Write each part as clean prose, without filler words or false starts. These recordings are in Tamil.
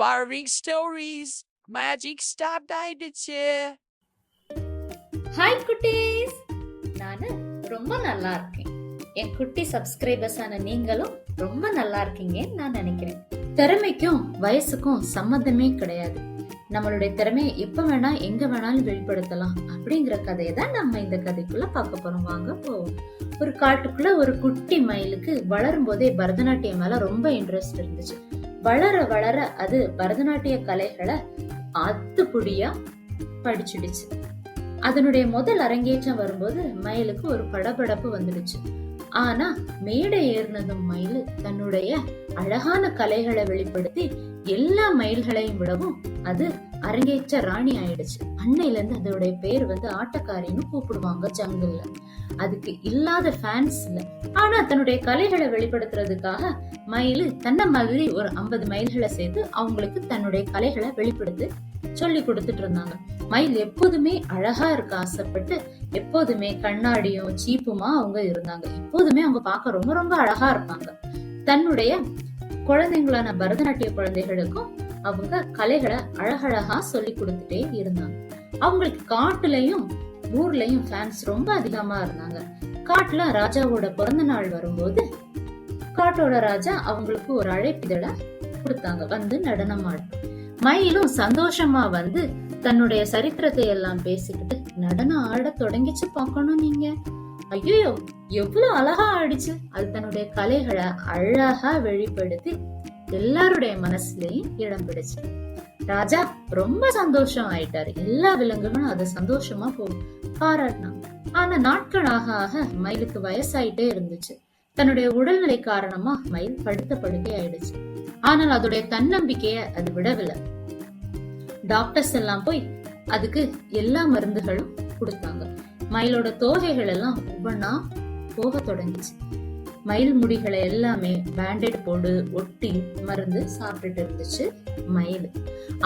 inspiring stories. மேஜிக் ஸ்டார்ட் ஆயிடுச்சு. ஹாய் குட்டீஸ், நானு ரொம்ப நல்லா இருக்கேன். என் குட்டி சப்ஸ்கிரைபர்ஸான நீங்களும் ரொம்ப நல்லா இருக்கீங்கன்னு நான் நினைக்கிறேன். திறமைக்கும் வயசுக்கும் சம்மந்தமே கிடையாது. நம்மளுடைய திறமையை எப்ப வேணா எங்க வேணாலும் வெளிப்படுத்தலாம் அப்படிங்கிற கதையை தான் நம்ம இந்த கதைக்குள்ள பார்க்க போறோம். வாங்க போவோம். ஒரு காட்டுக்குள்ள ஒரு குட்டி மயிலுக்கு வளரும் போதே பரதநாட்டியம் மேல ரொம்ப இன்ட்ரெஸ்ட் இருந்துச்சு. வளர வளர அது பரதநாட்டிய கலைகளை அத்துப்புடியா படிச்சிடுச்சு. அதனுடைய முதல் அரங்கேற்றம் வரும்போது மயிலுக்கு ஒரு படபடப்பு வந்துடுச்சு. ஆனா மேடை ஏறினதும் மயில் தன்னுடைய அழகான கலைகளை வெளிப்படுத்தி எல்லா மயில்களையும் விடவும் அது அரங்கேற்ற ராணி ஆயிடுச்சு. அன்னையில இருந்து அதோடைய பேர் ஆட்டக்காரின்னு கூப்பிடுவாங்க ஜங்கிள்ல. அதுக்கு இல்லாத ஃபேன்ஸ் இல்ல. ஆனா தன்னுடைய கலைகளை வெளிப்படுத்துறதுக்காக மயில் தன்னை மாதிரி ஒரு 50 மயில்களை சேர்த்து அவங்களுக்கு தன்னுடைய கலைகளை வெளிப்படுத்தி சொல்லி கொடுத்துட்டு இருந்தாங்க. மயில் எப்போதுமே அழகா இருக்க ஆசைப்பட்டு எப்போதுமே கண்ணாடியும் சீப்புமா அவங்க இருந்தாங்க. எப்போதுமே அவங்க பார்க்க ரொம்ப ரொம்ப அழகா இருப்பாங்க. தன்னுடைய குழந்தைங்களான பரதநாட்டிய குழந்தைகளுக்கும் அவங்க கலைகளை அழகழகா சொல்லி கொடுத்துட்டே இருந்தாங்க. அவங்களுக்கு காட்டுலயும் ஊர்லயும் ஃபேன்ஸ் ரொம்ப அதிகமா இருந்தாங்க. காட்டுல ராஜாவோட பிறந்த நாள் வரும்போது காட்டோட ராஜா அவங்களுக்கு ஒரு அழைப்பிதழ கொடுத்தாங்க, வந்து நடனம் ஆட. மயிலும் சந்தோஷமா தன்னுடைய சரித்திரத்தை எல்லாம் பேசிக்கிட்டு நடனம் ஆட தொடங்கிச்சு. பார்க்கணும் நீங்க, ஐயோ எவ்வளவு அழகா ஆடிச்சு. அது தன்னுடைய கலைகளை அழகா வெளிப்படுத்தி எல்லாருடைய மனசுலயும் இடம் பிடிச்சு. ராஜா ரொம்ப சந்தோஷம் ஆயிட்டாரு. எல்லா விலங்குகளும் அதை சந்தோஷமா பாராட்டினாங்க. ஆனா நாட்களாக ஆக மயிலுக்கு வயசாயிட்டே இருந்துச்சு. தன்னுடைய உடல்நிலை காரணமா மயில் படுத்த படுக்கை ஆயிடுச்சு. ஆனால் அதோடைய தன்னம்பிக்கைய அது விடவில்லை. டாக்டர்ஸ் எல்லாம் போய் அதுக்கு எல்லா மருந்துகளும் கொடுத்தாங்க. மயிலோட தோகைகள் எல்லாம் ஒவ்வொன்னா போக தொடங்கிச்சு. மயில் முடிகளை எல்லாமே பேண்டேட் போட்டு ஒட்டி மருந்து சாப்பிட்டுட்டு இருந்துச்சு மயில்.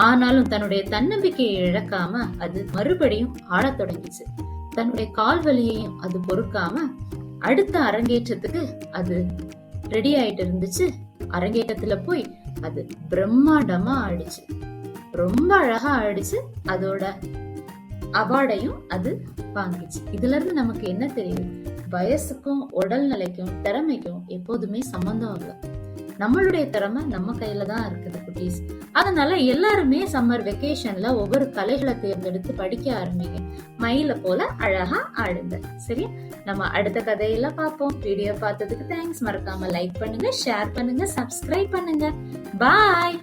ஆனாலும் தன்னுடைய தன்னம்பிக்கையை இழக்காம அது மறுபடியும் ஆடத் தொடங்கிச்சு. தன்னுடைய கால் வலியையும் அது பொறுக்காம அடுத்த அரங்கேற்றத்துக்கு அது ரெடி ஆயிட்டு இருந்துச்சு. அரங்கேற்றத்துல போய் அது பிரம்மாண்டமா ஆடிச்சு. ரொம்ப அழகா ஆடிச்சு. அதோட அவார்டையும் அது வாங்கிச்சு. இதுல இருந்து நமக்கு என்ன தெரியும்? வயசுக்கும் உடல் நிலைக்கும் திறமைக்கும் எப்போதுமே சம்பந்தம் இல்லை. நம்மளுடைய திறமை நம்ம கையில தான் இருக்குது குட்டீஸ். அதனால எல்லாருமே சம்மர் வெக்கேஷன்ல ஒவ்வொரு கலைகளை தேர்ந்தெடுத்து படிக்க ஆரம்பிங்க. மயில போல அழகா ஆடுங்க. சரியா? நம்ம அடுத்த கதையில பார்ப்போம். வீடியோ பார்த்ததுக்கு தேங்க்ஸ். மறக்காம லைக் பண்ணுங்க, ஷேர் பண்ணுங்க, சப்ஸ்கிரைப் பண்ணுங்க. பாய்.